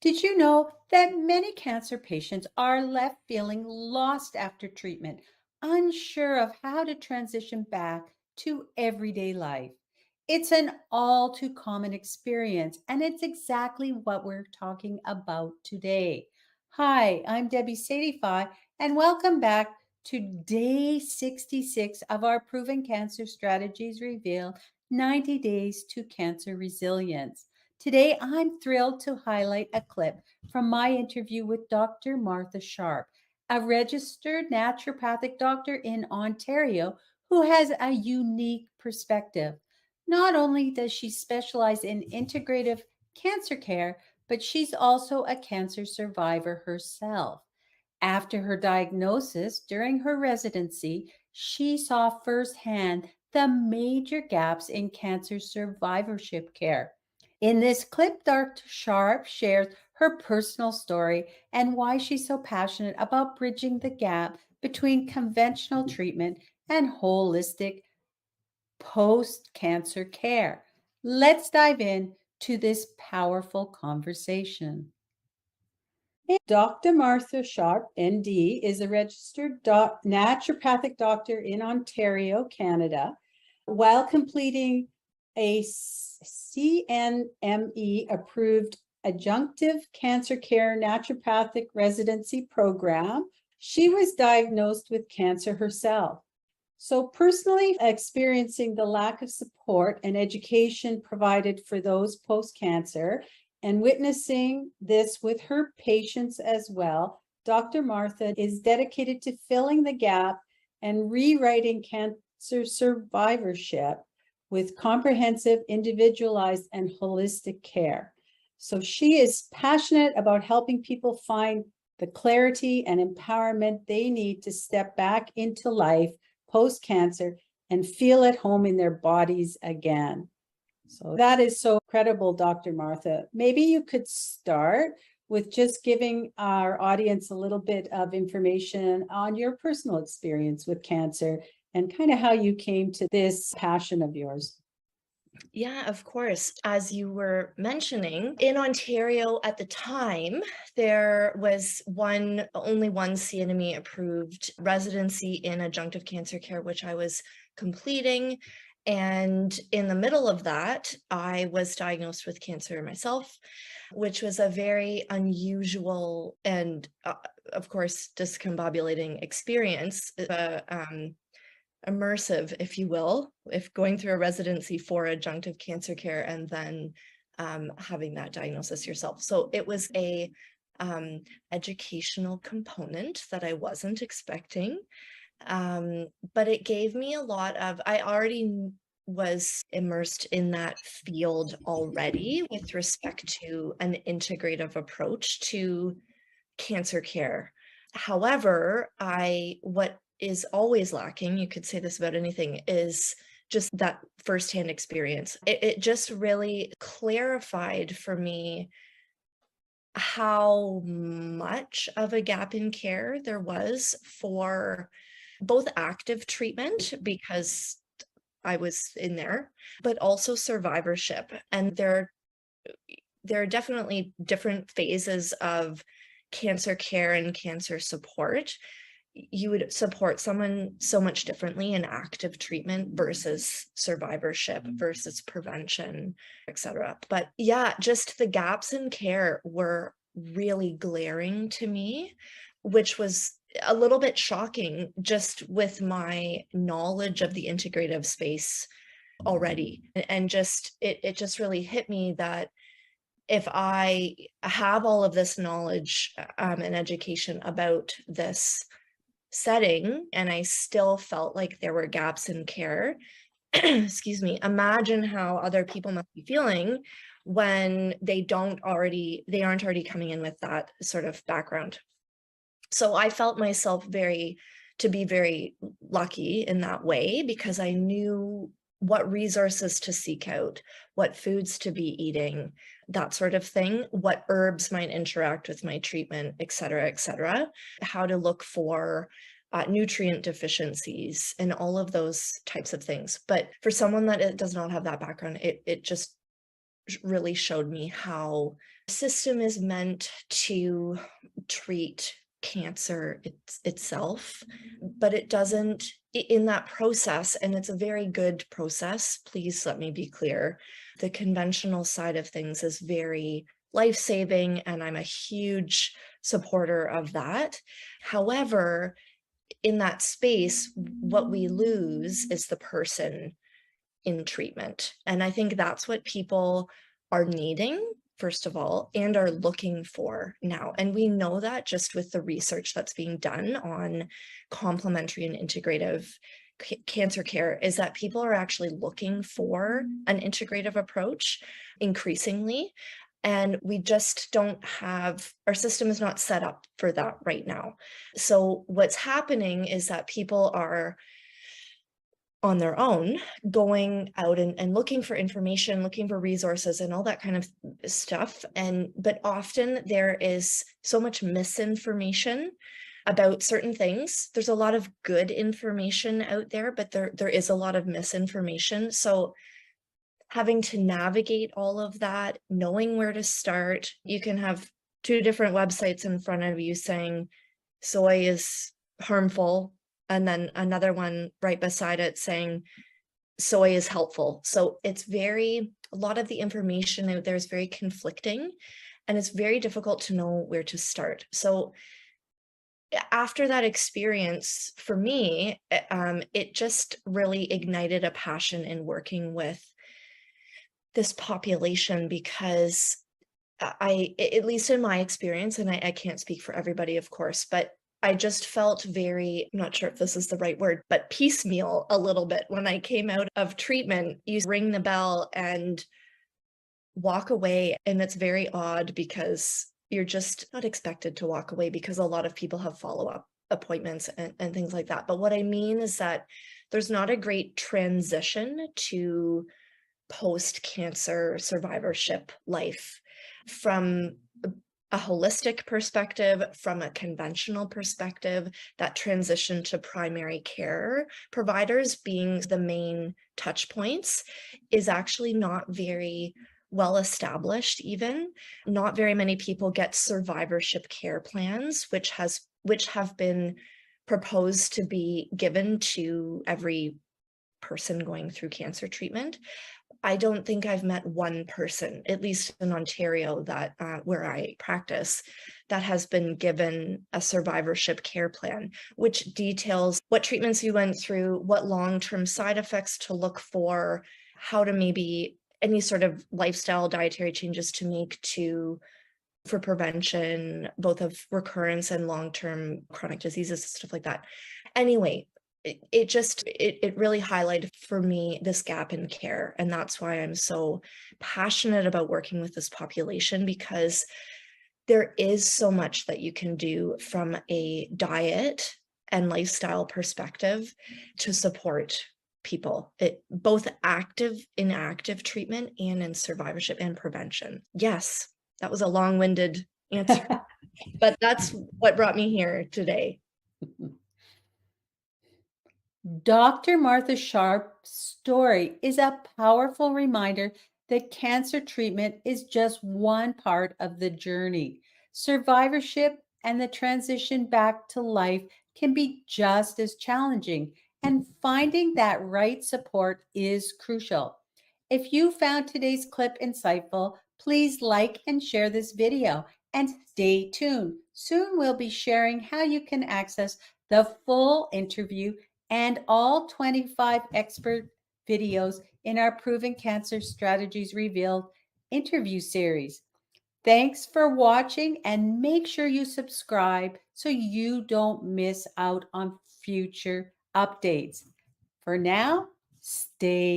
Did you know that many cancer patients are left feeling lost after treatment, unsure of how to transition back to everyday life? It's an all too common experience, and it's exactly what we're talking about today. Hi, I'm Debbie Sadie, and welcome back to day 66 of our Proven Cancer Strategies Reveal 90 Days to Cancer Resilience. Today, I'm thrilled to highlight a clip from my interview with Dr. Martha Sharpe, a registered naturopathic doctor in Ontario who has a unique perspective. Not only does she specialize in integrative cancer care, but she's also a cancer survivor herself. After her diagnosis during her residency, she saw firsthand the major gaps in cancer survivorship care. In this clip, Dr. Sharpe shares her personal story and why she's so passionate about bridging the gap between conventional treatment and holistic post cancer care. Let's dive in to this powerful conversation. Dr. Martha Sharpe, ND, is a registered naturopathic doctor in Ontario, Canada. While completing a CNME approved adjunctive cancer care naturopathic residency program, she was diagnosed with cancer herself. So, personally experiencing the lack of support and education provided for those post cancer and witnessing this with her patients as well, Dr. Martha is dedicated to filling the gap and rewriting cancer survivorship with comprehensive, individualized, and holistic care. So, she is passionate about helping people find the clarity and empowerment they need to step back into life post cancer and feel at home in their bodies again. So that is so incredible, Dr. Martha. Maybe you could start with just giving our audience a little bit of information on your personal experience with cancer and kind of how you came to this passion of yours. Yeah, of course. As you were mentioning, in Ontario at the time, there was only one CNME approved residency in adjunctive cancer care, which I was completing. And in the middle of that, I was diagnosed with cancer myself, which was a very unusual and, of course, discombobulating experience. Immersive, if you will, if going through a residency for adjunctive cancer care and then having that diagnosis yourself. So it was a educational component that I wasn't expecting, but it gave me a lot of, I already was immersed in that field already with respect to an integrative approach to cancer care. However, what is always lacking, you could say this about anything, is just that firsthand experience. It just really clarified for me how much of a gap in care there was for both active treatment, because I was in there, but also survivorship. And there are definitely different phases of cancer care and cancer support. You would support someone so much differently in active treatment versus survivorship versus prevention, etc. But yeah, just the gaps in care were really glaring to me, which was a little bit shocking just with my knowledge of the integrative space already. And just it just really hit me that if I have all of this knowledge and education about this setting and I still felt like there were gaps in care, excuse me, imagine how other people must be feeling when they aren't already coming in with that sort of background. So I felt myself to be very lucky in that way, because I knew what resources to seek out, what foods to be eating, that sort of thing, what herbs might interact with my treatment, et cetera, how to look for nutrient deficiencies and all of those types of things. But for someone that does not have that background, it just really showed me how system is meant to treat cancer itself, but it doesn't in that process, and it's a very good process. Please let me be clear. The conventional side of things is very life-saving, and I'm a huge supporter of that. However, in that space, what we lose is the person in treatment. And I think that's what people are needing, first of all, and are looking for now. And we know that just with the research that's being done on complementary and integrative cancer care, is that people are actually looking for an integrative approach increasingly. And we just don't have, our system is not set up for that right now. So what's happening is that people are on their own going out and looking for information, looking for resources and all that kind of stuff. But often there is so much misinformation about certain things. There's a lot of good information out there, but there is a lot of misinformation. So having to navigate all of that, knowing where to start, you can have two different websites in front of you saying soy is harmful, and then another one right beside it saying soy is helpful. So a lot of the information out there is very conflicting, and it's very difficult to know where to start. So after that experience, for me, it just really ignited a passion in working with this population, because at least in my experience, and I can't speak for everybody, of course, but I just felt very, I'm not sure if this is the right word, but piecemeal a little bit when I came out of treatment. You ring the bell and walk away, and it's very odd because you're just not expected to walk away, because a lot of people have follow-up appointments and things like that. But what I mean is that there's not a great transition to post-cancer survivorship life from a holistic perspective, from a conventional perspective. That transition to primary care providers being the main touch points is actually not very well established. Even not very many people get survivorship care plans, which have been proposed to be given to every person going through cancer treatment. I don't think I've met one person, at least in Ontario, that where I practice, that has been given a survivorship care plan, which details what treatments you went through, what long-term side effects to look for, how to maybe any sort of lifestyle dietary changes to make for prevention, both of recurrence and long-term chronic diseases, stuff like that. Anyway, it really highlighted for me this gap in care. And that's why I'm so passionate about working with this population, because there is so much that you can do from a diet and lifestyle perspective to support people, both in active treatment and in survivorship and prevention. Yes, that was a long-winded answer, but that's what brought me here today. Dr. Martha Sharpe's story is a powerful reminder that cancer treatment is just one part of the journey. Survivorship and the transition back to life can be just as challenging, and finding that right support is crucial. If you found today's clip insightful, please like and share this video and stay tuned. Soon we'll be sharing how you can access the full interview and all 25 expert videos in our Proven Cancer Strategies Revealed interview series. Thanks for watching, and make sure you subscribe so you don't miss out on future updates. For now, stay